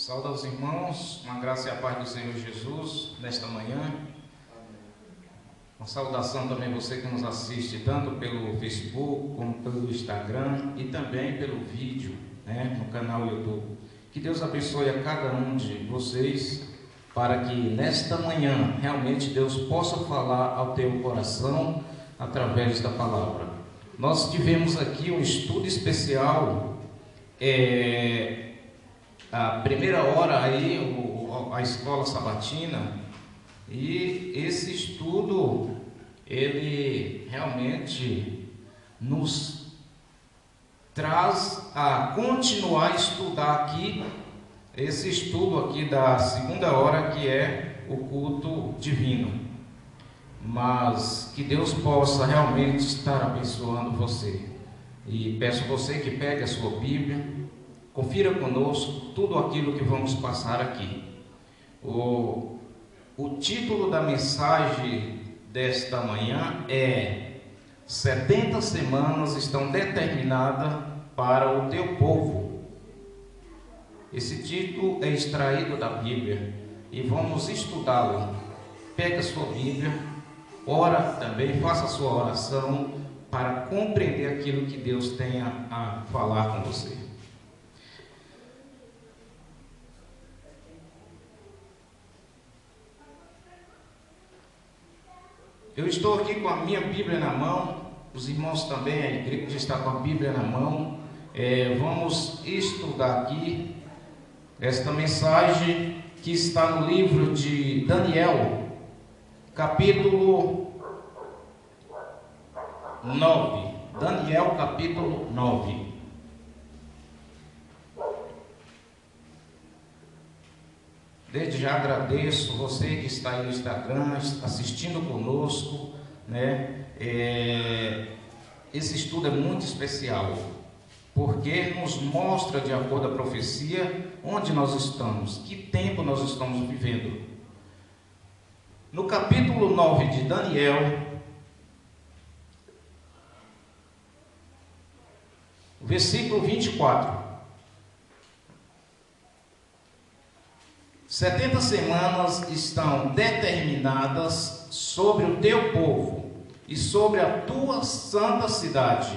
Saúde aos irmãos, uma graça e a paz do Senhor Jesus nesta manhã. Uma saudação também a você que nos assiste tanto pelo Facebook como pelo Instagram e também pelo vídeo, no canal YouTube. Que Deus abençoe a cada um de vocês para que nesta manhã realmente Deus possa falar ao teu coração através da palavra. Nós tivemos aqui um estudo especial, a primeira hora aí, a escola sabatina, e esse estudo, ele realmente nos traz a continuar a estudar aqui, esse estudo aqui da segunda hora, que é o culto divino. Mas que Deus possa realmente estar abençoando você. E peço a você que pegue a sua Bíblia, confira conosco tudo aquilo que vamos passar aqui. O título da mensagem desta manhã é 70 semanas estão determinadas para o teu povo. Esse título é extraído da Bíblia e vamos estudá-lo. Pega a sua Bíblia, ora também, faça a sua oração para compreender aquilo que Deus tenha a falar com você. Eu estou aqui com a minha Bíblia na mão, os irmãos também, a igreja está com a Bíblia na mão. Vamos estudar aqui esta mensagem que está no livro de Daniel, capítulo 9. Daniel, capítulo 9. Desde já agradeço você que está aí no Instagram, assistindo conosco, Esse estudo é muito especial, porque nos mostra, de acordo com a profecia, onde nós estamos, que tempo nós estamos vivendo. No capítulo 9 de Daniel, versículo 24. 70 semanas estão determinadas sobre o teu povo e sobre a tua santa cidade,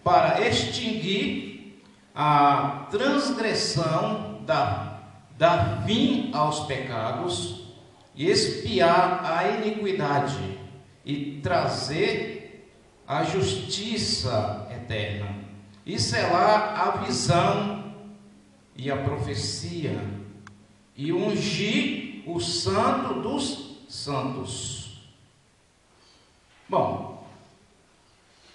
para extinguir a transgressão, dar fim aos pecados e expiar a iniquidade e trazer a justiça eterna, e selar a visão e a profecia, e ungir o santo dos santos. Bom,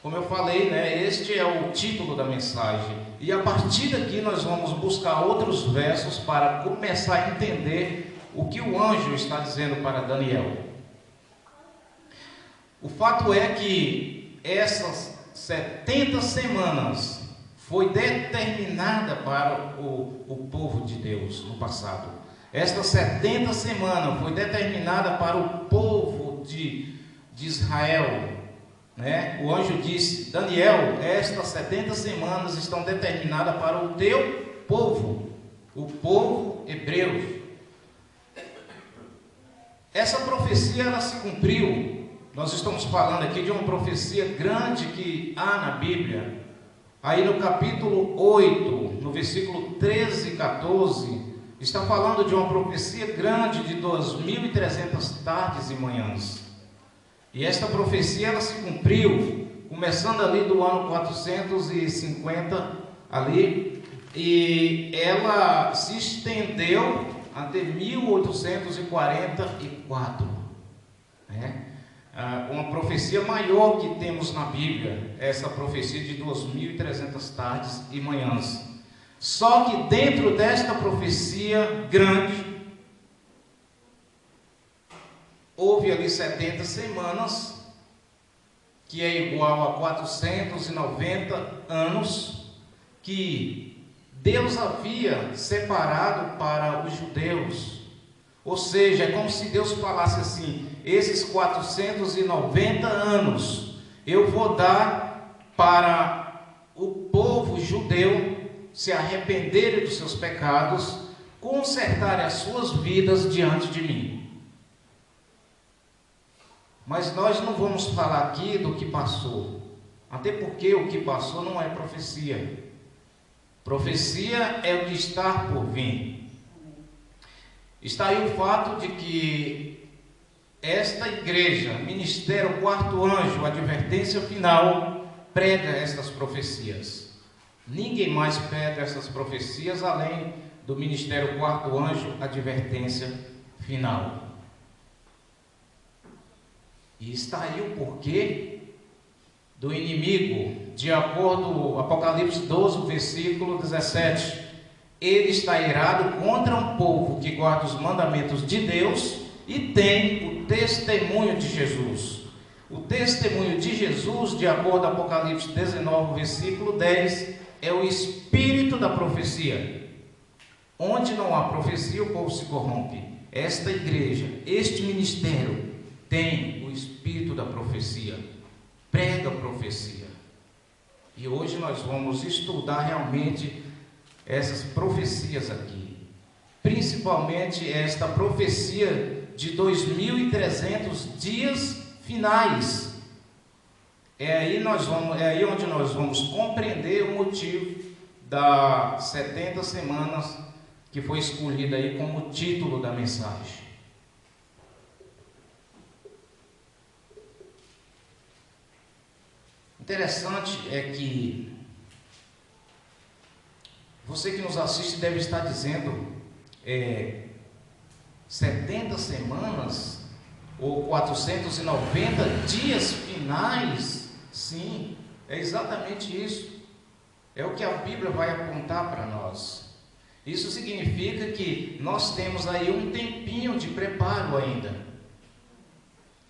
como eu falei, este é o título da mensagem. E a partir daqui nós vamos buscar outros versos para começar a entender o que o anjo está dizendo para Daniel. O fato é que essas 70 semanas foi determinada para o povo de Deus no passado. Esta 70 semanas foi determinada para o povo de Israel. O anjo disse: Daniel, estas 70 semanas estão determinadas para o teu povo, o povo hebreu. Essa profecia, ela se cumpriu. Nós estamos falando aqui de uma profecia grande que há na Bíblia. Aí no capítulo 8, no versículo 13 e 14, está falando de uma profecia grande de 2.300 tardes e manhãs. E esta profecia, ela se cumpriu, começando ali do ano 450, ali, e ela se estendeu até 1844. Uma profecia maior que temos na Bíblia, essa profecia de 2.300 tardes e manhãs. Só que dentro desta profecia grande, houve ali 70 semanas, que é igual a 490 anos, que Deus havia separado para os judeus. Ou seja, é como se Deus falasse assim: esses 490 anos eu vou dar para o povo judeu se arrependerem dos seus pecados, consertarem as suas vidas diante de mim. Mas nós não vamos falar aqui do que passou, até porque o que passou não é profecia. Profecia é o que está por vir. Está aí o fato de que esta igreja, Ministério Quarto Anjo, Advertência Final, prega estas profecias. Ninguém mais prega essas profecias além do Ministério Quarto Anjo, Advertência Final. E está aí o porquê do inimigo, de acordo com Apocalipse 12, versículo 17. Ele está irado contra um povo que guarda os mandamentos de Deus e tem o testemunho de Jesus. O testemunho de Jesus, de acordo com Apocalipse 19, versículo 10, é o espírito da profecia. Onde não há profecia, o povo se corrompe. Esta igreja, este ministério, tem o espírito da profecia, prega a profecia. E hoje nós vamos estudar realmente essas profecias aqui, principalmente esta profecia de 2300 dias finais. É aí onde nós vamos compreender o motivo das 70 semanas que foi escolhida aí como título da mensagem. Interessante é que você que nos assiste deve estar dizendo 70 semanas ou 490 dias finais. Sim, é exatamente isso. É o que a Bíblia vai apontar para nós. Isso significa que nós temos aí um tempinho de preparo ainda.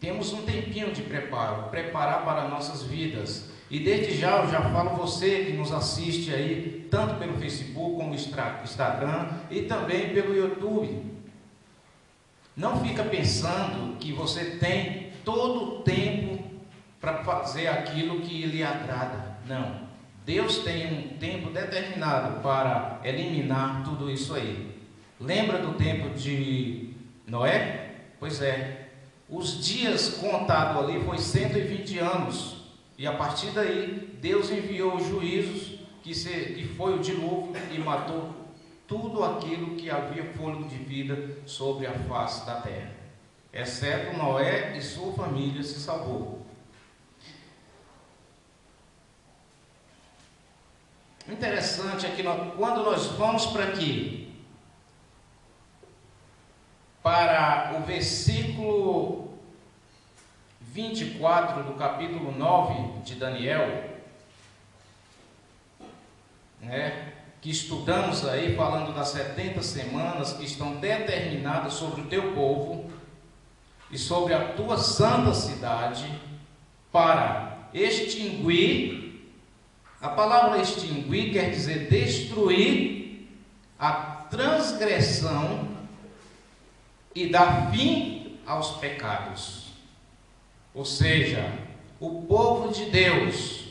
Temos um tempinho de preparo, preparar para nossas vidas. E desde já eu já falo você que nos assiste aí, tanto pelo Facebook como Instagram e também pelo YouTube. Não fica pensando que você tem todo o tempo para fazer aquilo que lhe agrada. Não. Deus tem um tempo determinado para eliminar tudo isso aí. Lembra do tempo de Noé? Pois é. Os dias contados ali foi 120 anos. E a partir daí, Deus enviou os juízos, que foi o dilúvio, e matou tudo aquilo que havia fôlego de vida sobre a face da terra. Exceto Noé e sua família se salvou. O interessante é que quando nós vamos para aqui, para o versículo 24 do capítulo 9 de Daniel, que estudamos aí, falando das 70 semanas que estão determinadas sobre o teu povo e sobre a tua santa cidade, para extinguir. A palavra extinguir quer dizer destruir a transgressão e dar fim aos pecados. Ou seja, o povo de Deus,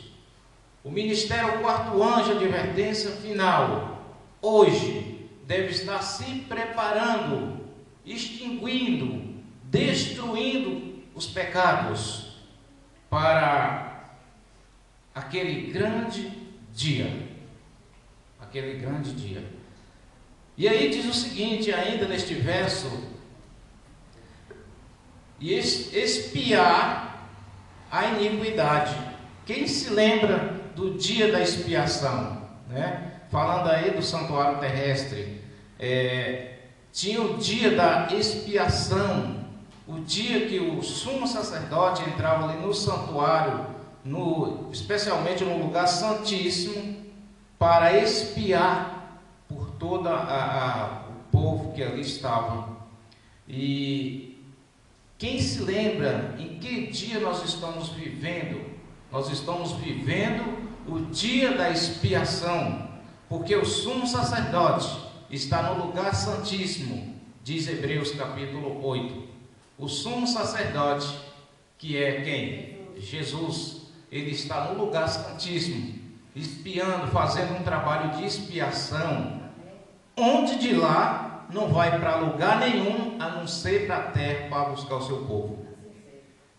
o Ministério Quarto Anjo, Advertência Final, hoje deve estar se preparando, extinguindo, destruindo os pecados para aquele grande dia. Aquele grande dia. E aí diz o seguinte, ainda neste verso: e expiar a iniquidade. Quem se lembra do dia da expiação? Falando aí do santuário terrestre, tinha o dia da expiação, o dia que o sumo sacerdote entrava ali no santuário, especialmente no lugar santíssimo, para expiar por todo o povo que ali estava. E quem se lembra em que dia nós estamos vivendo? Nós estamos vivendo o dia da expiação, porque o sumo sacerdote está no lugar santíssimo, diz Hebreus capítulo 8. O sumo sacerdote, que é quem? Jesus, ele está no lugar santíssimo, expiando, fazendo um trabalho de expiação, onde de lá não vai para lugar nenhum, a não ser para a terra para buscar o seu povo.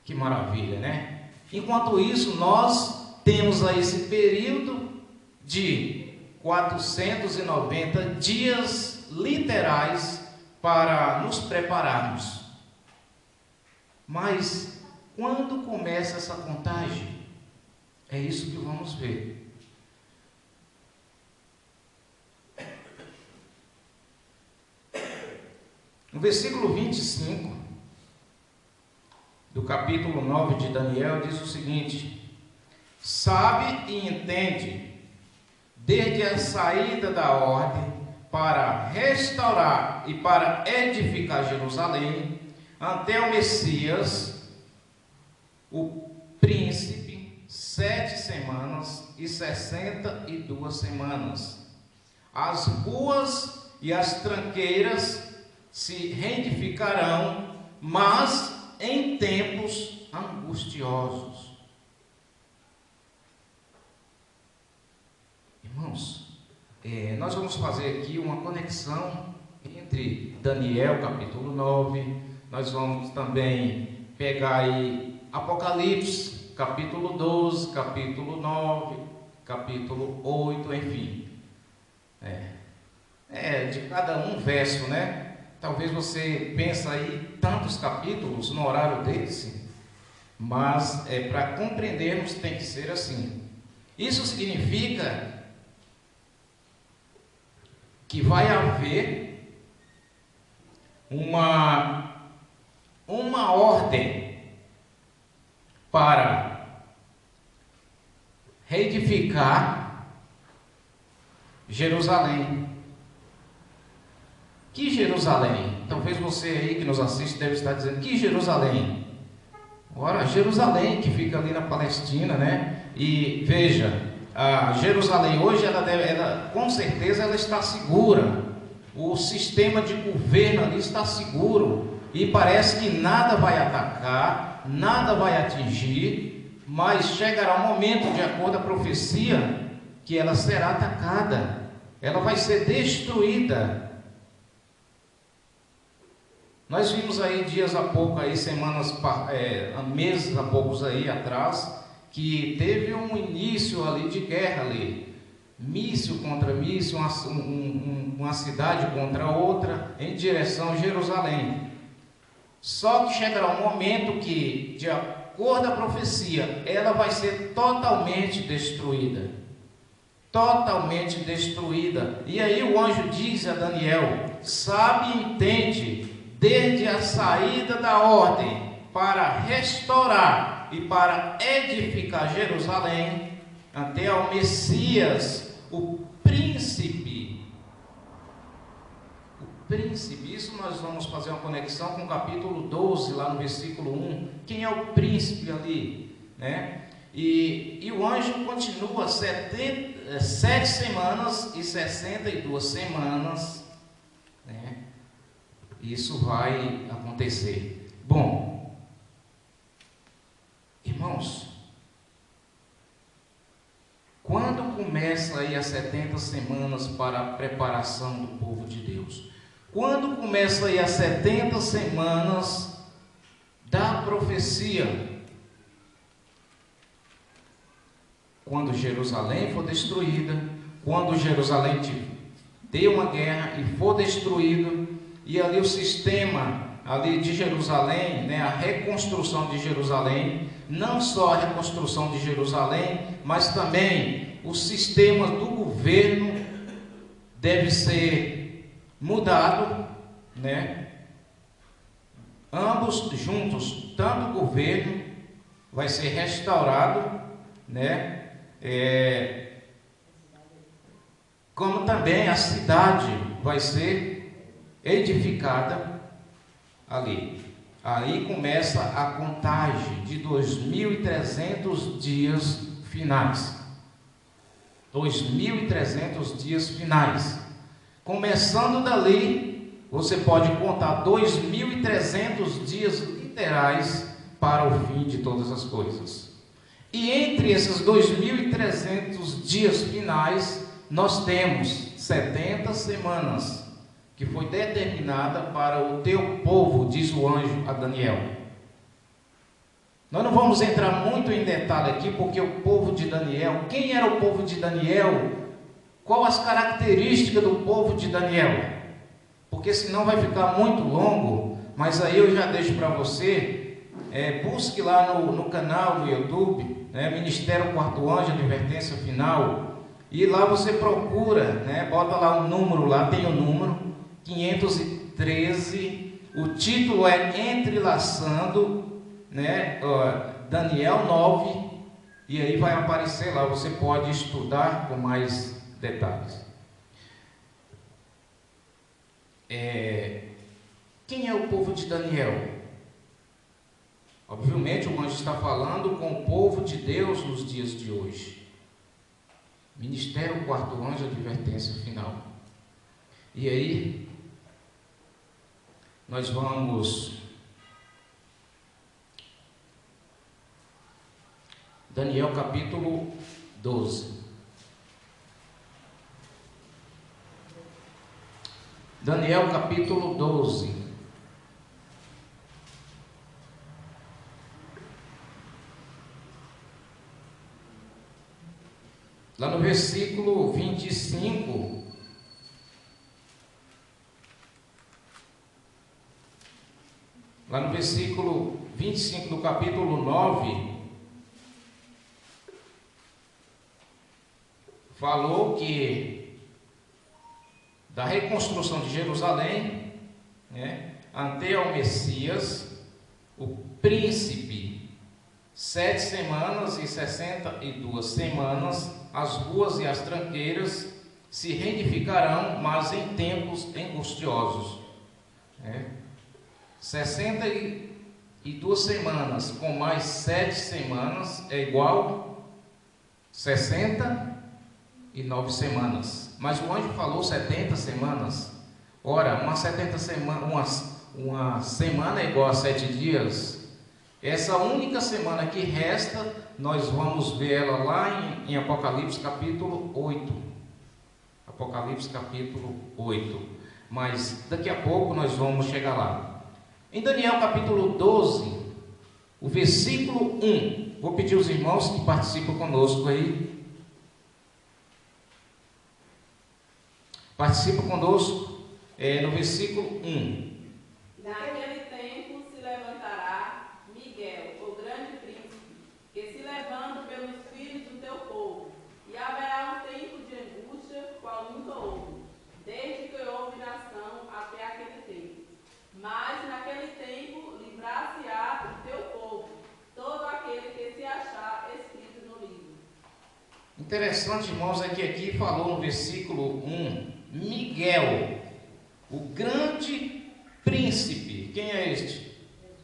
Que maravilha, né? Enquanto isso, nós temos aí esse período de 490 dias literais para nos prepararmos. Mas quando começa essa contagem? É isso que vamos ver. No versículo 25 do capítulo 9 de Daniel diz o seguinte: sabe e entende, desde a saída da ordem para restaurar e para edificar Jerusalém, até o Messias, o príncipe, 7 semanas e 62 semanas. As ruas e as tranqueiras se reedificarão, mas em tempos angustiosos. Irmãos, nós vamos fazer aqui uma conexão entre Daniel capítulo 9, nós vamos também pegar aí Apocalipse capítulo 12, capítulo 9, capítulo 8, enfim. De cada um verso, né? Talvez você pense aí tantos capítulos no horário desse, mas para compreendermos tem que ser assim. Isso significa que vai haver uma ordem para reedificar Jerusalém. Que Jerusalém? Talvez você aí que nos assiste deve estar dizendo: que Jerusalém? Ora, Jerusalém que fica ali na Palestina, né? E veja, a Jerusalém hoje, ela com certeza ela está segura. O sistema de governo ali está seguro. E parece que nada vai atacar, nada vai atingir, mas chegará um momento, de acordo com a profecia, que ela será atacada. Ela vai ser destruída. Nós vimos aí dias há pouco, aí, meses há poucos aí atrás, que teve um início ali de guerra ali, míssil contra míssil, uma cidade contra outra, em direção a Jerusalém. Só que chegará um momento que, de acordo com a profecia, ela vai ser totalmente destruída. Totalmente destruída. E aí o anjo diz a Daniel: sabe e entende, desde a saída da ordem para restaurar e para edificar Jerusalém, até ao Messias, o príncipe. O príncipe, isso nós vamos fazer uma conexão com o capítulo 12, lá no versículo 1. Quem é o príncipe ali? Né? E o anjo continua 7 semanas e 62 semanas, né? Isso vai acontecer. Bom, irmãos, quando começa aí as 70 semanas para a preparação do povo de Deus? Quando começa aí as 70 semanas da profecia? Quando Jerusalém for destruída, quando Jerusalém deu uma guerra e for destruído, e ali o sistema ali de Jerusalém, né, a reconstrução de Jerusalém, não só a reconstrução de Jerusalém, mas também o sistema do governo deve ser mudado, né? Ambos juntos, tanto o governo vai ser restaurado, né? Como também a cidade vai ser edificada ali. Aí começa a contagem de 2.300 dias finais. 2.300 dias finais. Começando dali, você pode contar 2.300 dias literais para o fim de todas as coisas. E entre esses 2.300 dias finais, nós temos 70 semanas. que foi determinada para o teu povo, diz o anjo a Daniel. Nós não vamos entrar muito em detalhe aqui, porque o povo de Daniel, quem era o povo de Daniel? Qual as características do povo de Daniel? Porque senão vai ficar muito longo, mas aí eu já deixo para você, busque lá no canal do YouTube, Ministério Quarto Anjo, Advertência Final, e lá você procura, bota lá um número, lá tem o número 513, o título é Entrelaçando, Daniel 9, e aí vai aparecer lá, você pode estudar com mais detalhes. Quem é o povo de Daniel? Obviamente o anjo está falando com o povo de Deus nos dias de hoje. Ministério Quarto Anjo, Advertência Final. E aí nós vamos Daniel capítulo 12. Daniel capítulo 12. Lá no versículo 25. Lá no versículo 25 do capítulo 9. Falou que da reconstrução de Jerusalém, ante ao Messias, o príncipe, 7 semanas e 62 semanas, as ruas e as tranqueiras se reedificarão, mas em tempos angustiosos. 62 semanas com mais 7 semanas é igual 69 semanas. Mas o anjo falou 70 semanas. Ora, uma semana é igual a 7 dias. Essa única semana que resta, nós vamos ver ela lá em Apocalipse capítulo 8. Apocalipse capítulo 8. Mas daqui a pouco nós vamos chegar lá. Em Daniel capítulo 12, o versículo 1. Vou pedir aos irmãos que participam conosco aí. Participa conosco no versículo 1. Naquele tempo se levantará Miguel, o grande príncipe, que se levanta pelos filhos do teu povo, e haverá um tempo de angústia, qual nunca houve, desde que houve nação até aquele tempo. Mas naquele tempo livrar-se-á o teu povo, todo aquele que se achar escrito no livro. Interessante, irmãos, é que aqui falou no versículo 1, Miguel, o grande príncipe. Quem é este?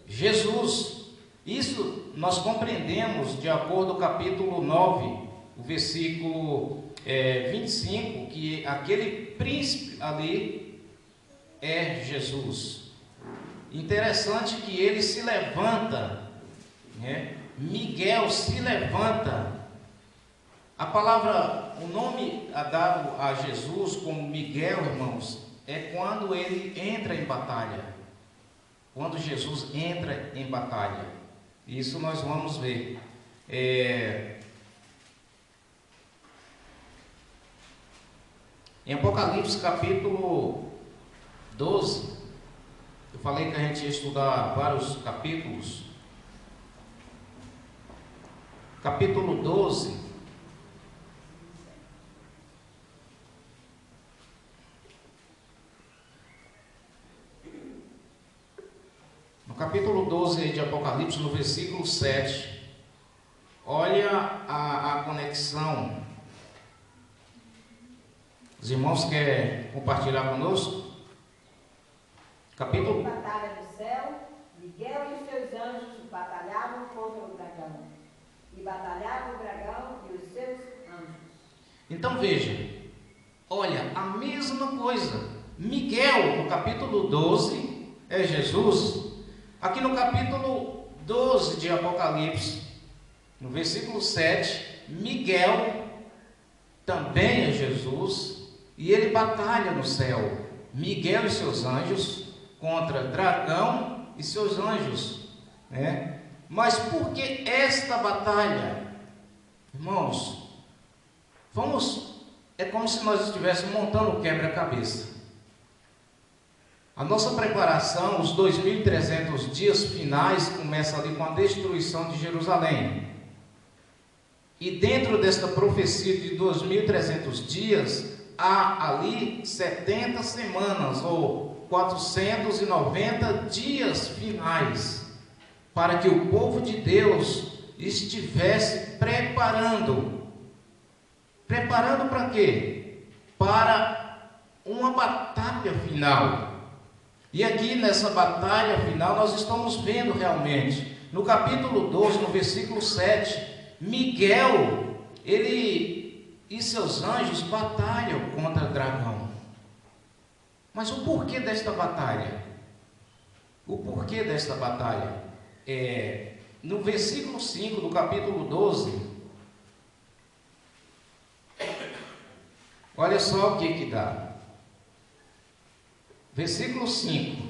Jesus. Isso nós compreendemos de acordo com o capítulo 9, o versículo 25, que aquele príncipe ali é Jesus. Interessante que ele se levanta, Miguel se levanta. A palavra, o nome dado a Jesus como Miguel, irmãos, é quando ele entra em batalha. Quando Jesus entra em batalha. Isso nós vamos ver. Em Apocalipse capítulo 12, eu falei que a gente ia estudar vários capítulos. Capítulo 12. No capítulo 12 de Apocalipse, no versículo 7, olha a conexão. Os irmãos querem compartilhar conosco? Capítulo... Em batalha do céu, Miguel e os seus anjos batalhavam contra o dragão. E batalhava o dragão e os seus anjos. Então veja, olha, a mesma coisa. Miguel, no capítulo 12, é Jesus. Aqui no capítulo 12 de Apocalipse, no versículo 7, Miguel também é Jesus, e ele batalha no céu. Miguel e seus anjos contra dragão e seus anjos, né? Mas por que esta batalha? Irmãos, é como se nós estivéssemos montando um quebra-cabeça. A nossa preparação, os 2.300 dias finais, começa ali com a destruição de Jerusalém. E dentro desta profecia de 2.300 dias, há ali 70 semanas, ou 490 dias finais, para que o povo de Deus estivesse preparando. Preparando para quê? Para uma batalha final. E aqui nessa batalha final nós estamos vendo realmente, no capítulo 12, no versículo 7, Miguel, ele e seus anjos batalham contra o dragão. Mas o porquê desta batalha? O porquê desta batalha? No versículo 5 do capítulo 12, olha só o que dá. Versículo 5,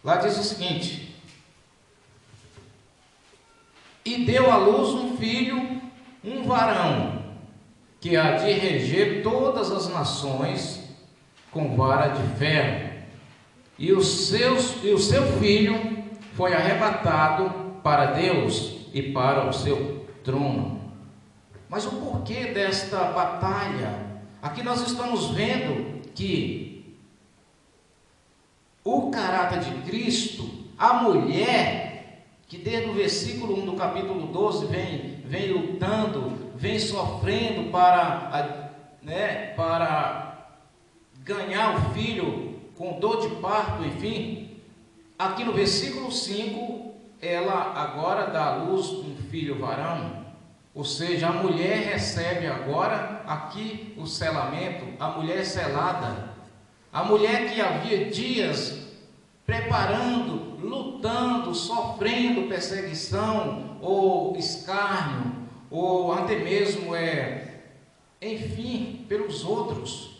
lá diz o seguinte: e deu à luz um filho, um varão, que há de reger todas as nações com vara de ferro. E o seu filho foi arrebatado para Deus e para o seu trono. Mas o porquê desta batalha? Aqui nós estamos vendo que o caráter de Cristo, a mulher, que desde o versículo 1 do capítulo 12 vem lutando, vem sofrendo para ganhar o filho com dor de parto, enfim, aqui no versículo 5, ela agora dá à luz um filho varão. Ou seja, a mulher recebe agora aqui o selamento, a mulher selada, a mulher que havia dias preparando, lutando, sofrendo perseguição ou escárnio, ou até mesmo enfim, pelos outros.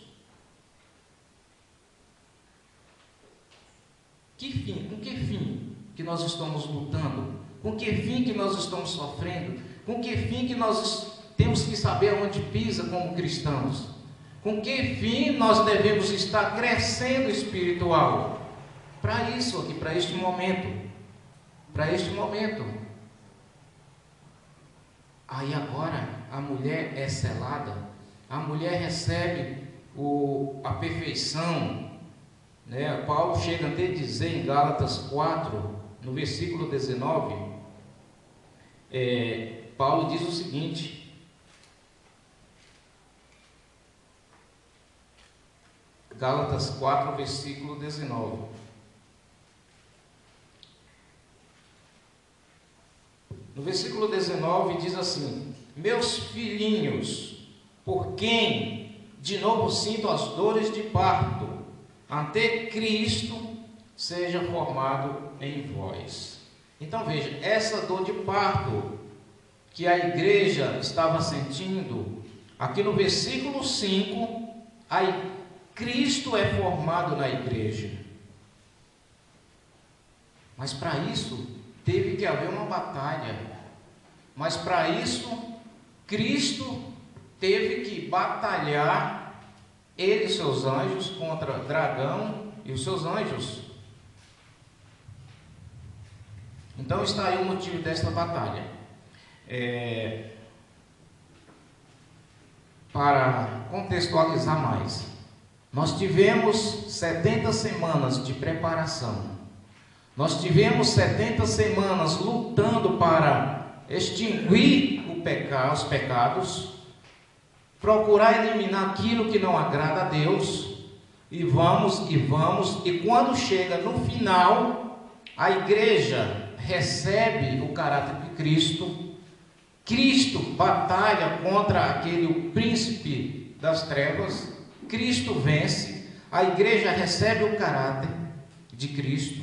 Com que fim que nós estamos lutando? Com que fim que nós estamos sofrendo? Com que fim que nós temos que saber onde pisa como cristãos? Com que fim nós devemos estar crescendo espiritual? Para isso aqui, para este momento. Para este momento. Aí agora a mulher é selada, a mulher recebe a perfeição, né? Paulo chega até a dizer em Gálatas 4, no versículo 19, Paulo diz o seguinte: Gálatas 4, versículo 19. No versículo 19 diz assim: meus filhinhos, por quem de novo sinto as dores de parto, até Cristo seja formado em vós. Então veja, essa dor de parto que a igreja estava sentindo, aqui no versículo 5, Cristo é formado na igreja. Mas para isso teve que haver uma batalha. Mas para isso Cristo teve que batalhar, ele e seus anjos, contra dragão e os seus anjos. Então está aí o motivo desta batalha. Para contextualizar mais, nós tivemos 70 semanas de preparação. Nós tivemos 70 semanas lutando para extinguir os pecados, procurar eliminar aquilo que não agrada a Deus, e quando chega no final, a igreja recebe o caráter de Cristo. Cristo batalha contra aquele príncipe das trevas, Cristo vence, a igreja recebe o caráter de Cristo.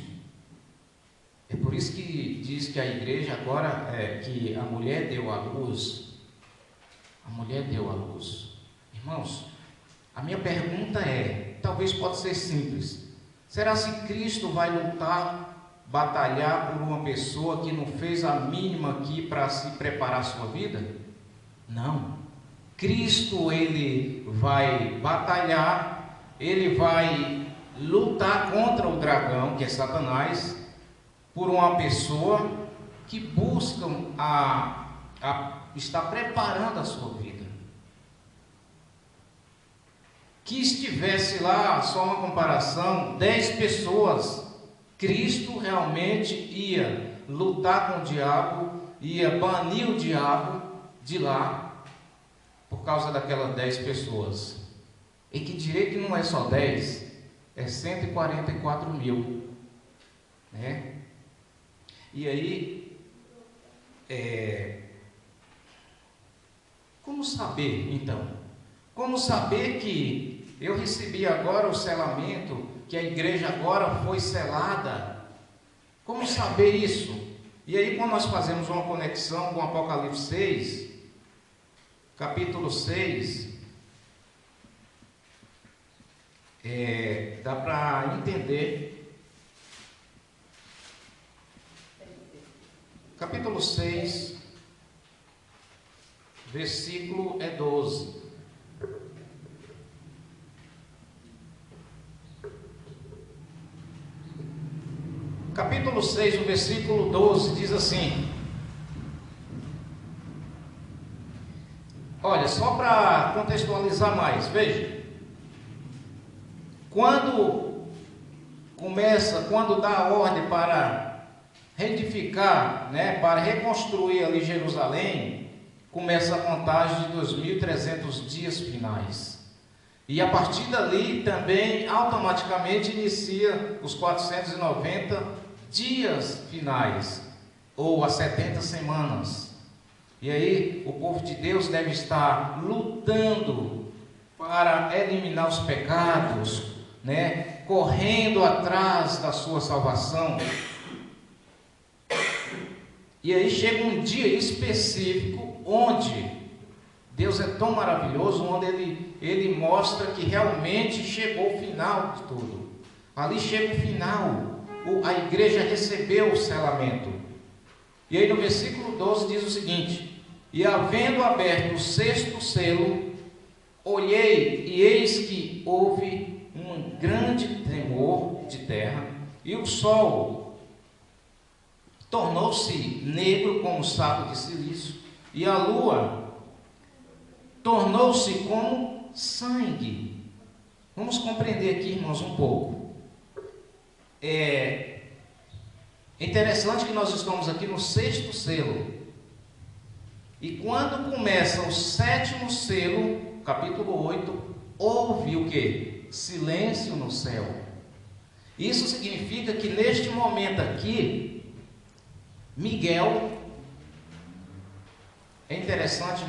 É por isso que diz que a igreja agora, que a mulher deu à luz. A mulher deu à luz. Irmãos, A minha pergunta é, talvez pode ser simples: será se Cristo vai lutar, batalhar por uma pessoa que não fez a mínima aqui para se preparar a sua vida? Não. Cristo, ele vai batalhar, ele vai lutar contra o dragão, que é Satanás, por uma pessoa que busca está preparando a sua vida. Que estivesse lá, só uma comparação, 10 pessoas, Cristo realmente ia lutar com o diabo, ia banir o diabo de lá, por causa daquelas 10 pessoas. E que direi que não é só 10, é 144 mil, né? E aí, como saber então? Como saber que eu recebi agora o selamento, que a igreja agora foi selada? Como saber isso? E aí, quando nós fazemos uma conexão com Apocalipse 6, capítulo 6, dá para entender. Capítulo 6, versículo 12. Capítulo 6, o versículo 12 diz assim: olha, só para contextualizar mais, veja. Quando dá a ordem para reedificar, né, para reconstruir ali Jerusalém, começa a contagem de 2.300 dias finais. E a partir dali também automaticamente inicia os 490 dias finais, ou as 70 semanas. E aí o povo de Deus deve estar lutando para eliminar os pecados, né, correndo atrás da sua salvação. E aí chega um dia específico onde Deus é tão maravilhoso, onde ele mostra que realmente chegou o final de tudo. Ali chega o final, a igreja recebeu o selamento. E aí no versículo 12 diz o seguinte: e havendo aberto o 6º selo, olhei, e eis que houve um grande tremor de terra, e o sol tornou-se negro como saco de silício, e a lua tornou-se como sangue. Vamos compreender aqui, irmãos, um pouco. É interessante que nós estamos aqui no 6º selo. E quando começa o 7º selo, capítulo 8, houve o quê? Silêncio no céu. Isso significa que neste momento aqui, Miguel, é interessante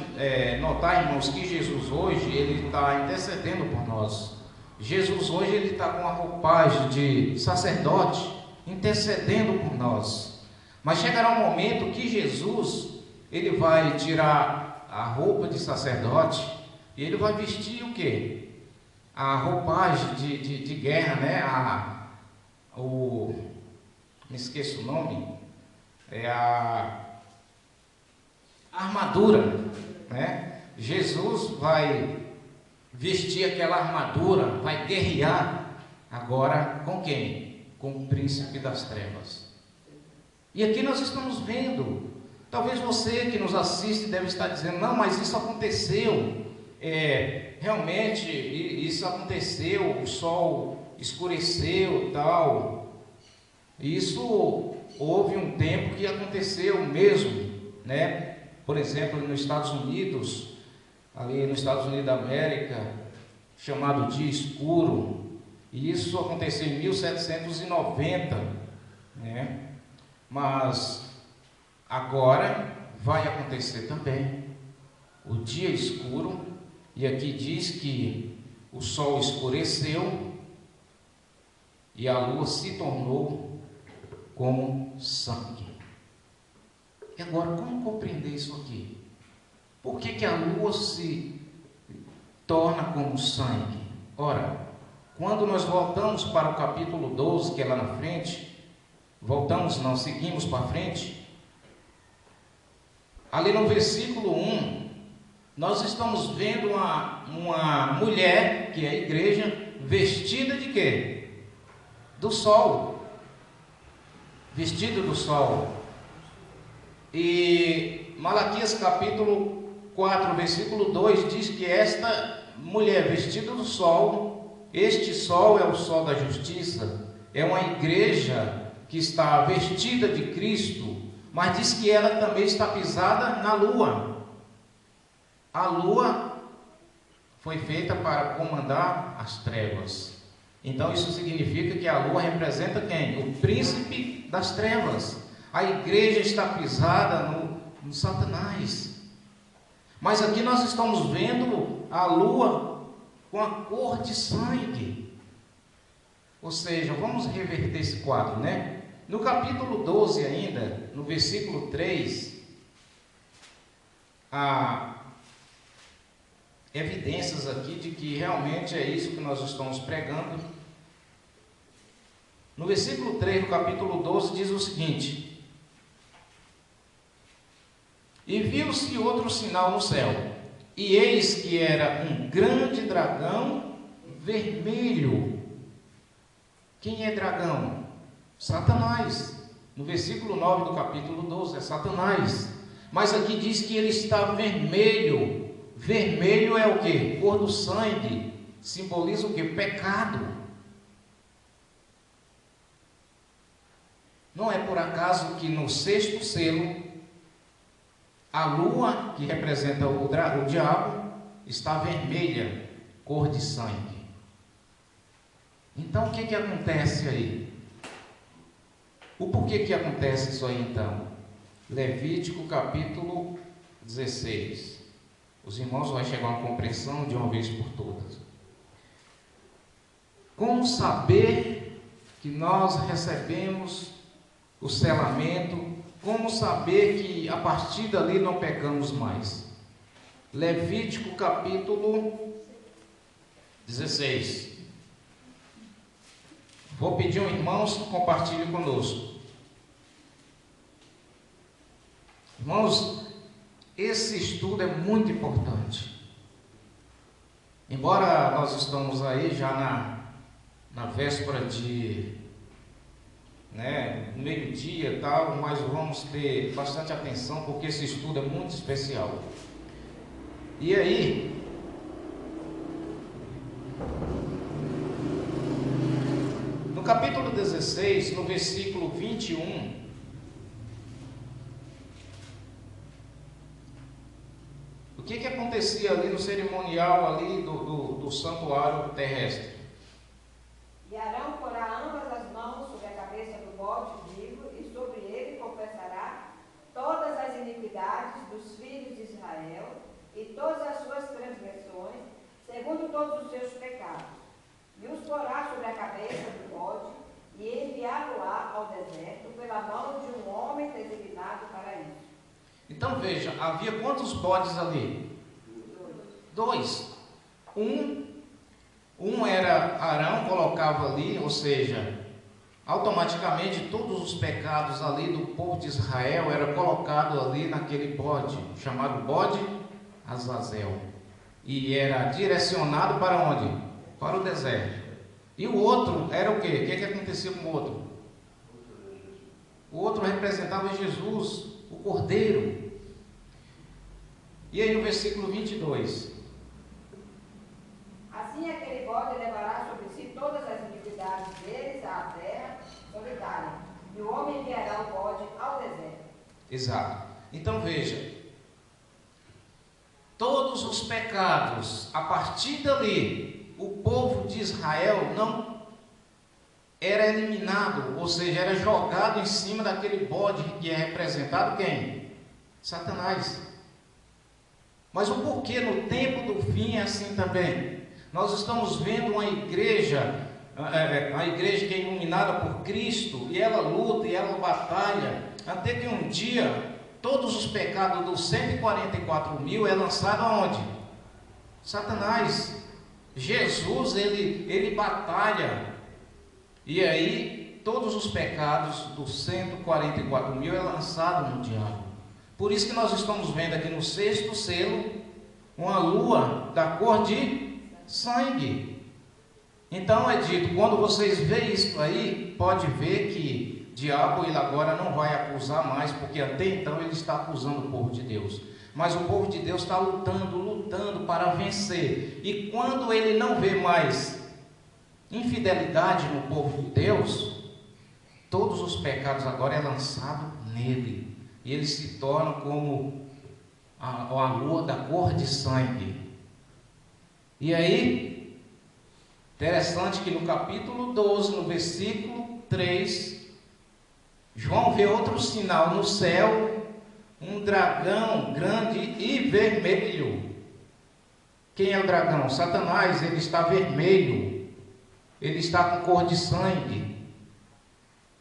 notar, irmãos, que Jesus hoje, ele está intercedendo por nós. Jesus hoje, ele está com a roupagem de sacerdote, intercedendo por nós. Mas chegará um momento que Jesus, ele vai tirar a roupa de sacerdote e ele vai vestir o quê? A roupagem de guerra, né? Me esqueço o nome. É a armadura, né? Jesus vai vestir aquela armadura, vai guerrear agora com quem? Com o príncipe das trevas. E aqui nós estamos vendo, talvez você que nos assiste deve estar dizendo: não, mas isso aconteceu, realmente isso aconteceu, o sol escureceu e tal. Isso houve um tempo que aconteceu mesmo, né? Por exemplo, nos Estados Unidos, ali nos Estados Unidos da América, chamado Dia Escuro, e isso aconteceu em 1790, né? Mas agora vai acontecer também o dia escuro, e aqui diz que o sol escureceu e a lua se tornou como sangue. E agora, como compreender isso aqui? Por que a lua se torna como sangue? Ora, quando nós voltamos para o capítulo 12, que é lá na frente, seguimos para frente, ali no versículo 1, nós estamos vendo uma mulher, que é a igreja, vestida de quê? Do sol. Vestida do sol. E Malaquias capítulo 4, versículo 2 diz que esta mulher vestida do sol, este sol é o sol da justiça, é uma igreja que está vestida de Cristo, mas diz que ela também está pisada na lua. A lua foi feita para comandar as trevas. Então isso significa que a lua representa quem? O príncipe das trevas. A igreja está pisada no Satanás. Mas aqui nós estamos vendo a lua com a cor de sangue. Ou seja, vamos reverter esse quadro, né? No capítulo 12 ainda, no versículo 3, há evidências aqui de que realmente é isso que nós estamos pregando. No versículo 3 do capítulo 12 diz o seguinte: e viu-se outro sinal no céu, e eis que era um grande dragão vermelho. Quem é dragão? Satanás. No versículo 9 do capítulo 12 é Satanás. Mas aqui diz que ele está vermelho. Vermelho é o que? Cor do sangue. Simboliza o que? Pecado. Não é por acaso que no sexto selo, a lua, que representa o diabo, está vermelha, cor de sangue. Então o que acontece aí? O porquê que acontece isso aí então? Levítico capítulo 16. Os irmãos vão chegar a uma compreensão de uma vez por todas. Como saber que nós recebemos o selamento? Como saber que a partir dali não pecamos mais? Levítico capítulo 16. Vou pedir aos irmãos que compartilhem conosco. Irmãos, esse estudo é muito importante. Embora nós estamos aí já na véspera de meio-dia e tal, mas vamos ter bastante atenção porque esse estudo é muito especial. E aí, no capítulo 16, no versículo 21, o que acontecia ali no cerimonial ali do santuário terrestre? E Arão porá ambas as mãos sobre a cabeça do bode vivo, e sobre ele confessará todas as iniquidades dos filhos de Israel e todas as suas transgressões, segundo todos os seus pecados. E os porá sobre a cabeça do bode, e enviá-lo-á ao deserto pela mão de um homem designado para isso. Então veja, havia quantos bodes ali? Dois. Um era Arão, colocava ali, ou seja, automaticamente todos os pecados ali do povo de Israel era colocado ali naquele bode, chamado bode Azazel. E era direcionado para onde? Para o deserto. E o outro era o quê? O que acontecia com o outro? O outro representava Jesus, o Cordeiro. E aí no versículo 22. Assim aquele bode levará sobre si todas as iniquidades deles à terra solitária, e o homem enviará o bode ao deserto. Exato. Então veja, todos os pecados, a partir dali, o povo de Israel não era eliminado, ou seja, era jogado em cima daquele bode que é representado quem? Satanás. Mas o porquê no tempo do fim é assim também? Nós estamos vendo uma igreja, a igreja que é iluminada por Cristo, e ela luta e ela batalha, até que um dia, todos os pecados dos 144 mil é lançado aonde? Satanás. Jesus, ele batalha, e aí todos os pecados dos 144 mil é lançado no diabo. Por isso que nós estamos vendo aqui no sexto selo uma lua da cor de sangue. Então é dito, quando vocês veem isso aí, pode ver que o diabo ele agora não vai acusar mais, porque até então ele está acusando o povo de Deus. Mas o povo de Deus está lutando para vencer. E quando ele não vê mais infidelidade no povo de Deus, todos os pecados agora é lançado nele. E ele se torna como a lua da cor de sangue. E aí, interessante que no capítulo 12, no versículo 3, João vê outro sinal no céu, um dragão grande e vermelho. Quem é o dragão? Satanás, ele está vermelho, ele está com cor de sangue,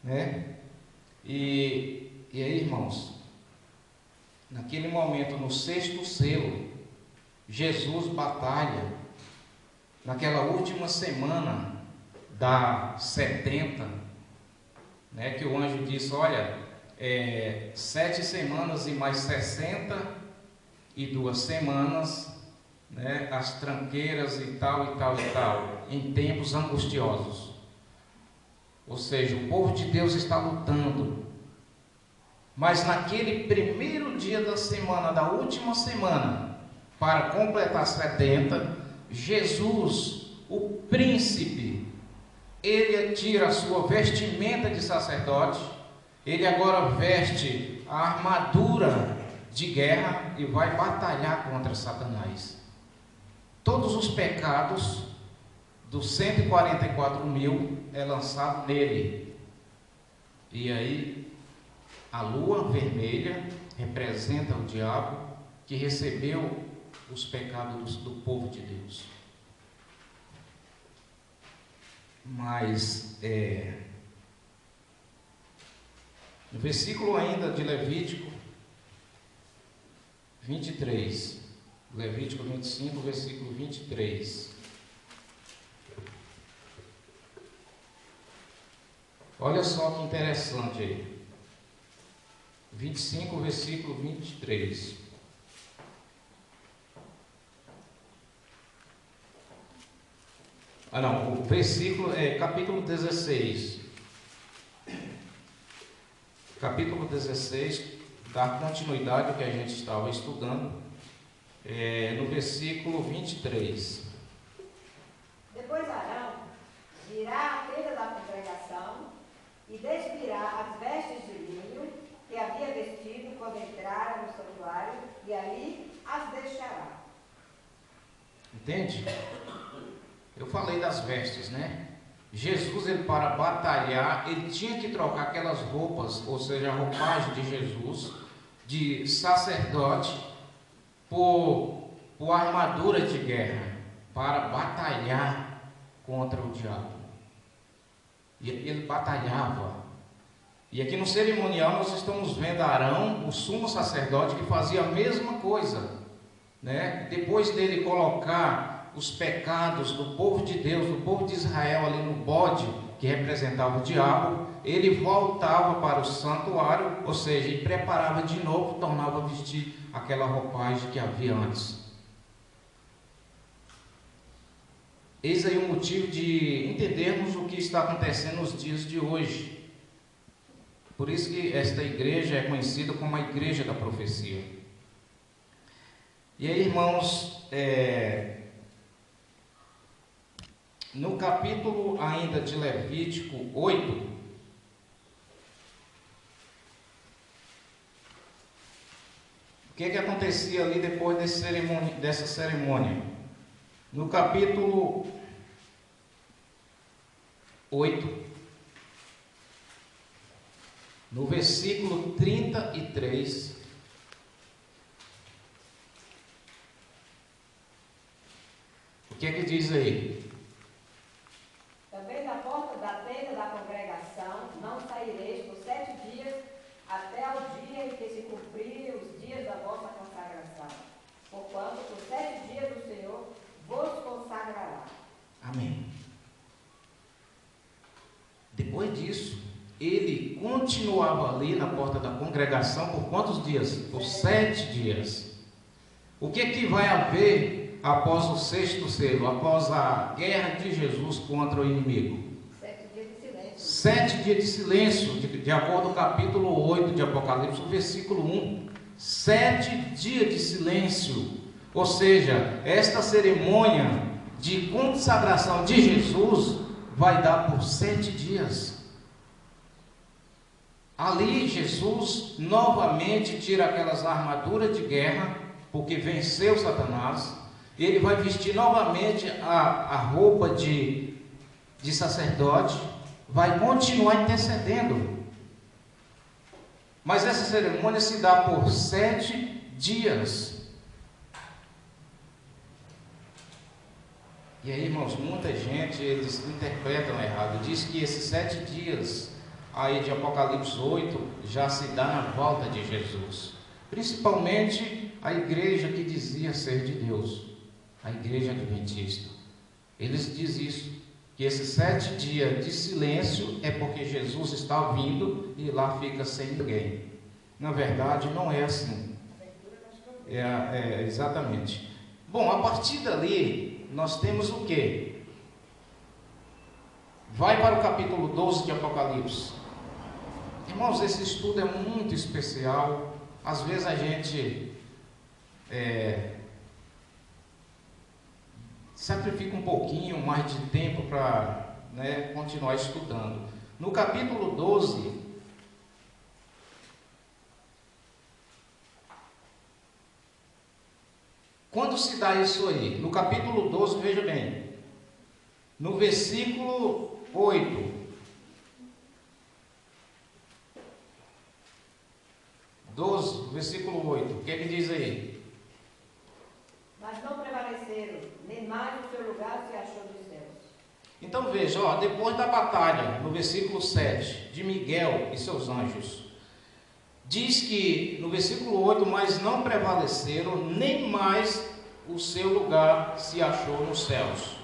né? E aí, irmãos, naquele momento, no sexto selo, Jesus batalha, naquela última semana da 70, né, que o anjo disse, olha, 7 semanas e mais 62 semanas, né, as tranqueiras e tal, em tempos angustiosos. Ou seja, o povo de Deus está lutando. Mas naquele primeiro dia da semana, da última semana, para completar 70, Jesus, o príncipe, ele tira a sua vestimenta de sacerdote, ele agora veste a armadura de guerra e vai batalhar contra Satanás. Todos os pecados dos 144 mil é lançado nele. E aí, a lua vermelha representa o diabo que recebeu os pecados do povo de Deus. Mas, no versículo ainda de Levítico 23, Levítico 25, versículo 23. Olha só que interessante aí. 25, versículo 23. O versículo é capítulo 16. Capítulo 16, dá continuidade ao que a gente estava estudando, no versículo 23. Depois Arão virá a tenda da congregação e desvirá as vestes de linho que havia vestido quando entrara no santuário, e ali as deixará. Entende? Eu falei das vestes, né? Jesus, ele para batalhar, ele tinha que trocar aquelas roupas, ou seja, a roupagem de Jesus, de sacerdote, por armadura de guerra, para batalhar contra o diabo. E ele batalhava. E aqui no cerimonial nós estamos vendo Arão, o sumo sacerdote, que fazia a mesma coisa, né? Depois dele colocar os pecados do povo de Deus, do povo de Israel ali no bode, que representava o diabo, ele voltava para o santuário, ou seja, e preparava de novo, tornava a vestir aquela roupagem que havia antes. Eis aí o motivo de entendermos o que está acontecendo nos dias de hoje. Por isso que esta igreja é conhecida como a igreja da profecia. E aí, irmãos, no capítulo ainda de Levítico 8, o que acontecia ali depois dessa cerimônia? No capítulo 8, no versículo 33, o que diz aí? Também da porta da tenda da congregação não saireis por 7 dias, até ao dia em que se cumprirem os dias da vossa consagração, porquanto por 7 dias o Senhor vos consagrará. Amém. Depois disso, ele continuava ali na porta da congregação por quantos dias? Por 7 dias. O que vai haver após o 6º selo, após a guerra de Jesus contra o inimigo? 7 dias de silêncio. 7 dias de silêncio, de acordo com o capítulo 8 de Apocalipse, versículo 1. 7 dias de silêncio. Ou seja, esta cerimônia de consagração de Jesus vai dar por 7 dias. Ali Jesus novamente tira aquelas armaduras de guerra, porque venceu Satanás. Ele vai vestir novamente a roupa de sacerdote, vai continuar intercedendo. Mas essa cerimônia se dá por 7 dias. E aí, irmãos, muita gente, eles interpretam errado. Diz que esses 7 dias aí de Apocalipse 8 já se dá na volta de Jesus. Principalmente a igreja que dizia ser de Deus, a igreja adventista. Eles dizem isso, que esses 7 dias de silêncio é porque Jesus está vindo e lá fica sem ninguém. Na verdade, não é assim. Exatamente. Bom, a partir dali, nós temos o quê? Vai para o capítulo 12 de Apocalipse. Irmãos, esse estudo é muito especial. Às vezes a gente sacrifica um pouquinho mais de tempo para continuar estudando. No capítulo 12, quando se dá isso aí? No capítulo 12, veja bem, no versículo 8. 12, versículo 8, o que ele diz aí? Mas não prevaleceram, nem mais o seu lugar se achou dos céus. Então veja, depois da batalha, no versículo 7, de Miguel e seus anjos, diz que no versículo 8, mas não prevaleceram, nem mais o seu lugar se achou nos céus.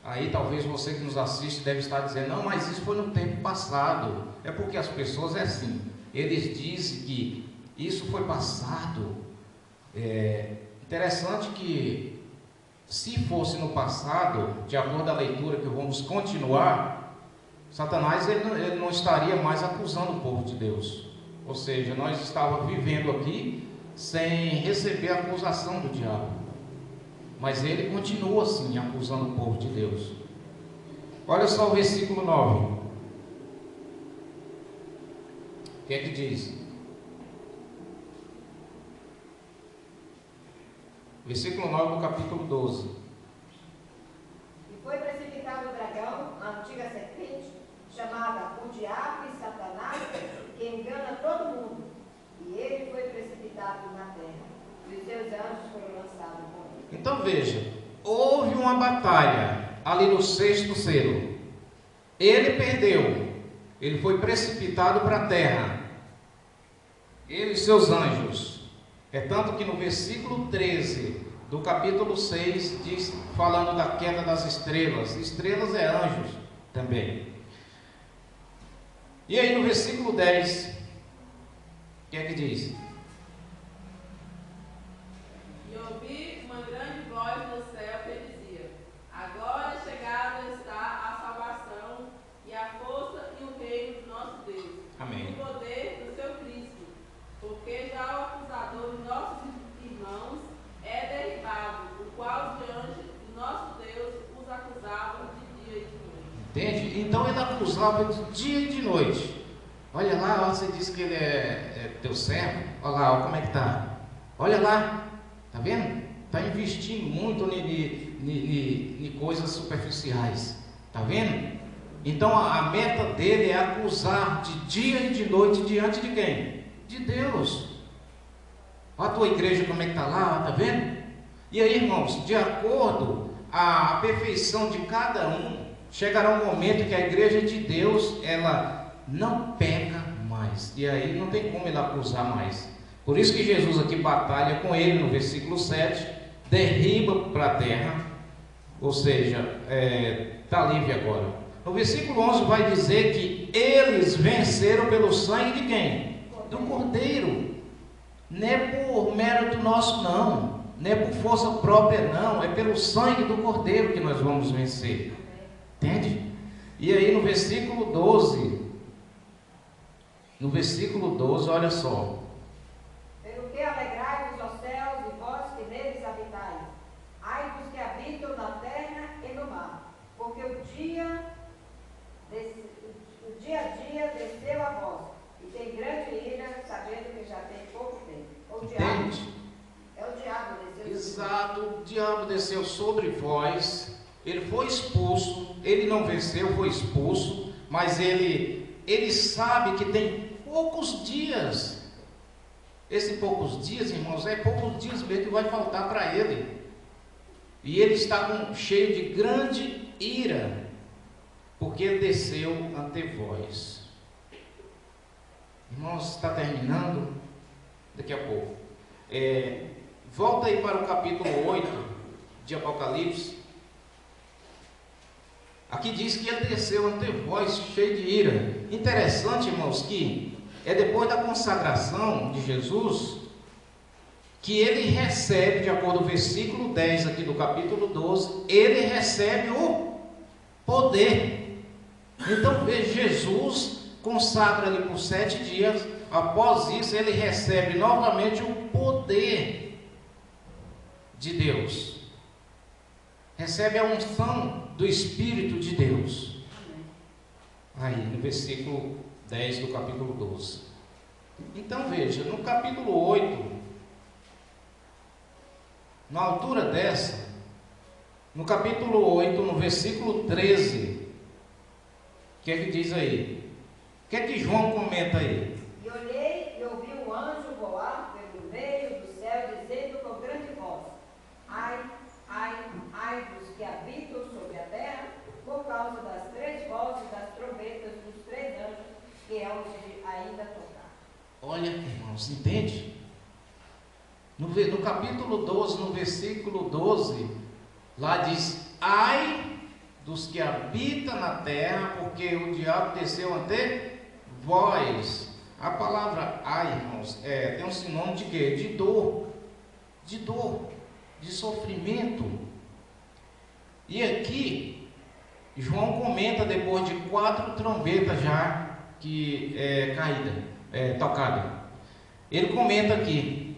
Aí talvez você que nos assiste deve estar dizendo, não, mas isso foi no tempo passado. É porque as pessoas assim, eles dizem que isso foi passado. Interessante que se fosse no passado, de acordo com a leitura que vamos continuar, Satanás ele não estaria mais acusando o povo de Deus. Ou seja, nós estávamos vivendo aqui sem receber a acusação do diabo. Mas ele continua assim, acusando o povo de Deus. Olha só o versículo 9. O que é que diz? Versículo 9 do capítulo 12. E foi precipitado o dragão, a antiga serpente, chamada o Diabo e Satanás, que engana todo mundo. E ele foi precipitado na terra, e os seus anjos foram lançados com ele. Então veja, houve uma batalha ali no 6º selo. Ele perdeu, ele foi precipitado para a terra, ele e seus anjos. É tanto que no versículo 13 do capítulo 6 diz, falando da queda das estrelas. Estrelas é anjos também. E aí no versículo 10, o que é que diz? E ouvi uma grande voz no céu que dizia, agora chegada está a salvação e a força e o reino do nosso Deus. Amém. O poder do seu Cristo, porque já o acusador de nossos irmãos é derribado, o qual diante do nosso Deus os acusava de dia e de noite. Entende? Então ele acusava de dia e de noite. Olha lá, você disse que ele é teu servo. Olha lá, como é que está. Olha lá, tá vendo? Está investindo muito em coisas superficiais. Tá vendo? Então a meta dele é acusar de dia e de noite diante de quem? De Deus. Olha a tua igreja como é que está lá, tá vendo? E aí, irmãos, de acordo à perfeição de cada um, chegará um momento que a igreja de Deus, ela não peca mais. E aí não tem como ele acusar mais. Por isso que Jesus aqui batalha com ele no versículo 7, derriba para a terra, ou seja, está livre agora. No versículo 11 vai dizer que eles venceram pelo sangue de quem? Do Cordeiro. Não é por mérito nosso não, não é por força própria não, é pelo sangue do Cordeiro que nós vamos vencer. Entende? E aí no versículo 12, olha só. Pelo que alegrai-vos, ó céus, e vós que neles habitais, ai dos que habitam na terra e no mar, porque o dia a dia desceu a vós, e tem grande ira, sabendo que já tem pouco tempo. O diabo, Entende? é o diabo desceu. Exato, o diabo desceu sobre vós, ele foi expulso, ele não venceu, foi expulso, mas ele sabe que tem poucos dias. Esses poucos dias, irmãos, é poucos dias mesmo que vai faltar para ele. E ele está cheio de grande ira, porque ele desceu ante vós. Irmãos, está terminando daqui a pouco. Volta aí para o capítulo 8 de Apocalipse. Aqui diz que ele desceu ante vós cheio de ira. Interessante, irmãos, que é depois da consagração de Jesus que ele recebe, de acordo com o versículo 10 aqui do capítulo 12, ele recebe o poder. Então veja, Jesus consagra ele por 7 dias, após isso ele recebe novamente o poder de Deus, recebe a unção do Espírito de Deus, aí no versículo 10 do capítulo 12. Então veja, no capítulo 8, na altura dessa, no capítulo 8, no versículo 13, o que é que diz aí? O que é que João comenta aí? E olhei e ouvi um anjo voar pelo meio do céu, dizendo com grande voz: ai, ai, ai dos que habitam sobre a terra, por causa das 3 vozes das trombetas dos 3 anjos que hão de ainda tocar. Olha, irmãos, entende? No capítulo 12, no versículo 12, lá diz: ai dos que habitam na terra, porque o diabo desceu ante vós. A palavra ai, irmãos, tem um sinônimo de quê? De dor, de sofrimento. E aqui, João comenta depois de 4 trombetas já que tocada. Ele comenta aqui,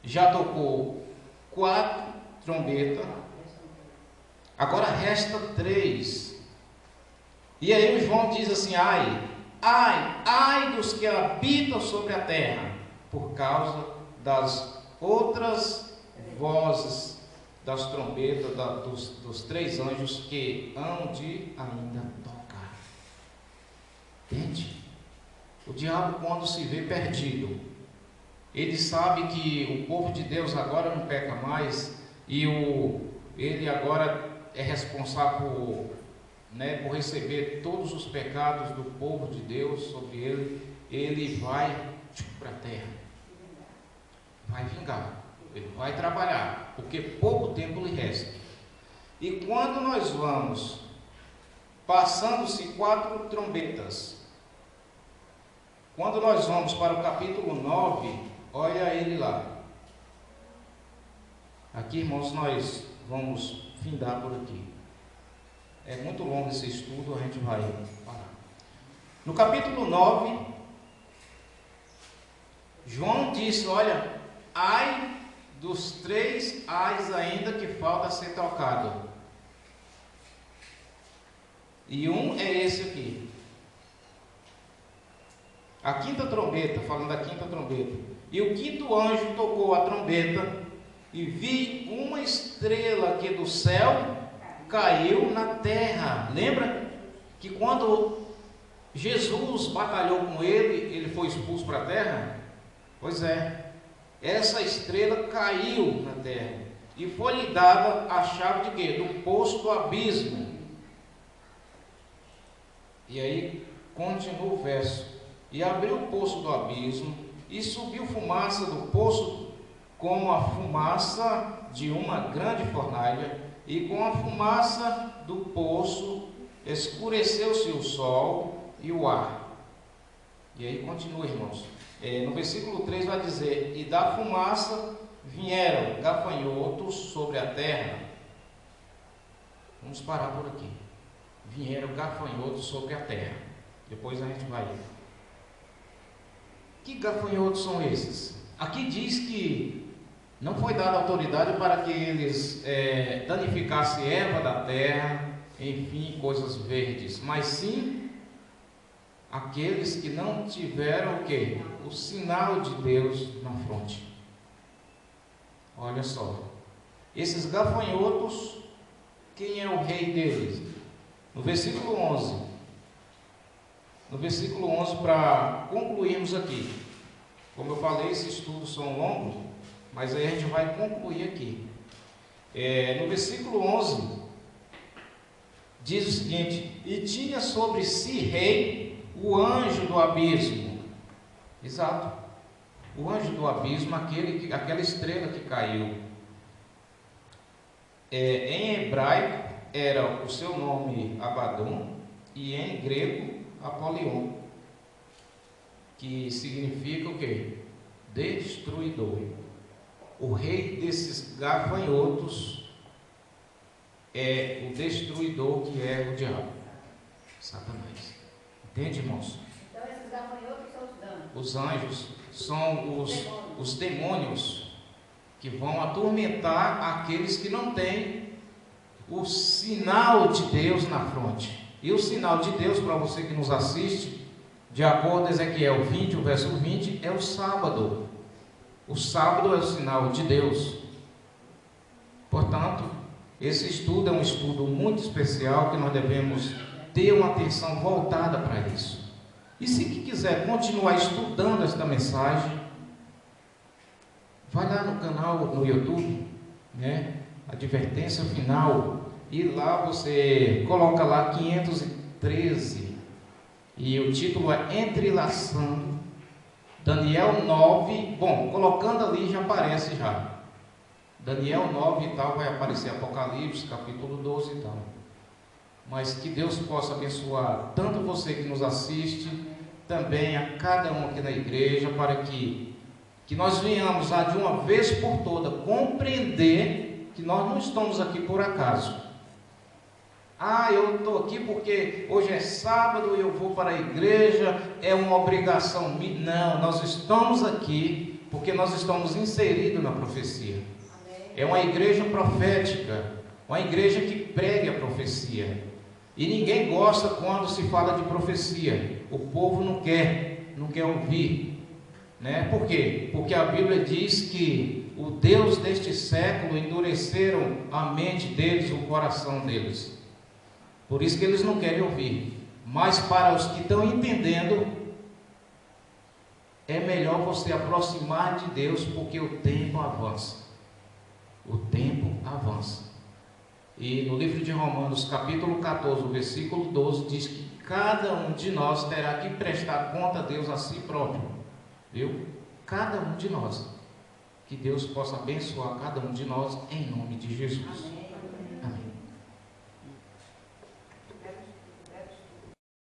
já tocou 4 trombetas, agora resta 3. E aí o João diz assim: ai, ai, ai dos que habitam sobre a terra, por causa das outras vozes das trombetas dos 3 anjos que hão de ainda tocar. Entende? O diabo, quando se vê perdido, ele sabe que o povo de Deus agora não peca mais, e ele agora é responsável por receber todos os pecados do povo de Deus sobre ele vai para a terra, vai vingar, ele vai trabalhar, porque pouco tempo lhe resta. E quando nós vamos, passando-se 4 trombetas, quando nós vamos para o capítulo 9, olha ele lá. Aqui, irmãos, nós vamos findar por aqui. É muito longo esse estudo, a gente vai parar. No capítulo 9, João disse: olha, ai dos 3 ais ainda que falta ser tocado. E um é esse aqui. A 5ª trombeta, falando da 5ª trombeta. E o 5º anjo tocou a trombeta, e vi uma estrela que do céu caiu na terra. Lembra que quando Jesus batalhou com ele foi expulso para a terra? Pois é, essa estrela caiu na terra, e foi-lhe dada a chave de quê? Do poço do abismo. E aí continua o verso: e abriu o poço do abismo, e subiu fumaça do poço como a fumaça de uma grande fornalha, e com a fumaça do poço escureceu-se o sol e o ar. E aí continua, irmãos. No versículo 3 vai dizer: e da fumaça vieram gafanhotos sobre a terra. Vamos parar por aqui. Vieram gafanhotos sobre a terra. Depois a gente vai. Que gafanhotos são esses? Aqui diz que não foi dada autoridade para que eles danificassem erva da terra, enfim, coisas verdes, mas sim aqueles que não tiveram o quê? O sinal de Deus na fronte. Olha só, esses gafanhotos, quem é o rei deles? No versículo 11. No versículo 11, para concluirmos aqui. Como eu falei, esses estudos são longos, mas aí a gente vai concluir aqui. No versículo 11, diz o seguinte: e tinha sobre si rei o anjo do abismo. Exato. O anjo do abismo, aquela estrela que caiu. Em hebraico era o seu nome Abaddon, e em grego Apolion, que significa o quê? Destruidor. O rei desses gafanhotos é o destruidor, que é o diabo, Satanás. Entende, irmãos? Então esses gafanhotos são os danos. Os anjos são os demônios que vão atormentar aqueles que não têm o sinal de Deus na fronte. E o sinal de Deus, para você que nos assiste, de acordo com Ezequiel 20, o verso 20, é o sábado. O sábado é o sinal de Deus. Portanto, esse estudo é um estudo muito especial, que nós devemos ter uma atenção voltada para isso. E se quiser continuar estudando esta mensagem, vai lá no canal, no YouTube, Advertência Final, e lá você coloca lá 513, e o título é Entrelaçando, Daniel 9, colocando ali já aparece já, Daniel 9 e tal, vai aparecer Apocalipse, capítulo 12 e tal. Mas que Deus possa abençoar tanto você que nos assiste, também a cada um aqui na igreja, para que nós venhamos de uma vez por toda compreender que nós não estamos aqui por acaso. Eu estou aqui porque hoje é sábado e eu vou para a igreja, é uma obrigação minha. Não, nós estamos aqui porque nós estamos inseridos na profecia. É uma igreja profética, uma igreja que prega a profecia. E ninguém gosta quando se fala de profecia. O povo não quer ouvir, Por quê? Porque a Bíblia diz que o Deus deste século endureceram a mente deles, o coração deles. Por isso que eles não querem ouvir. Mas para os que estão entendendo, é melhor você aproximar de Deus, porque o tempo avança. O tempo avança. E no livro de Romanos, capítulo 14, versículo 12, diz que cada um de nós terá que prestar conta a Deus a si próprio. Viu? Cada um de nós. Que Deus possa abençoar cada um de nós em nome de Jesus. Amém.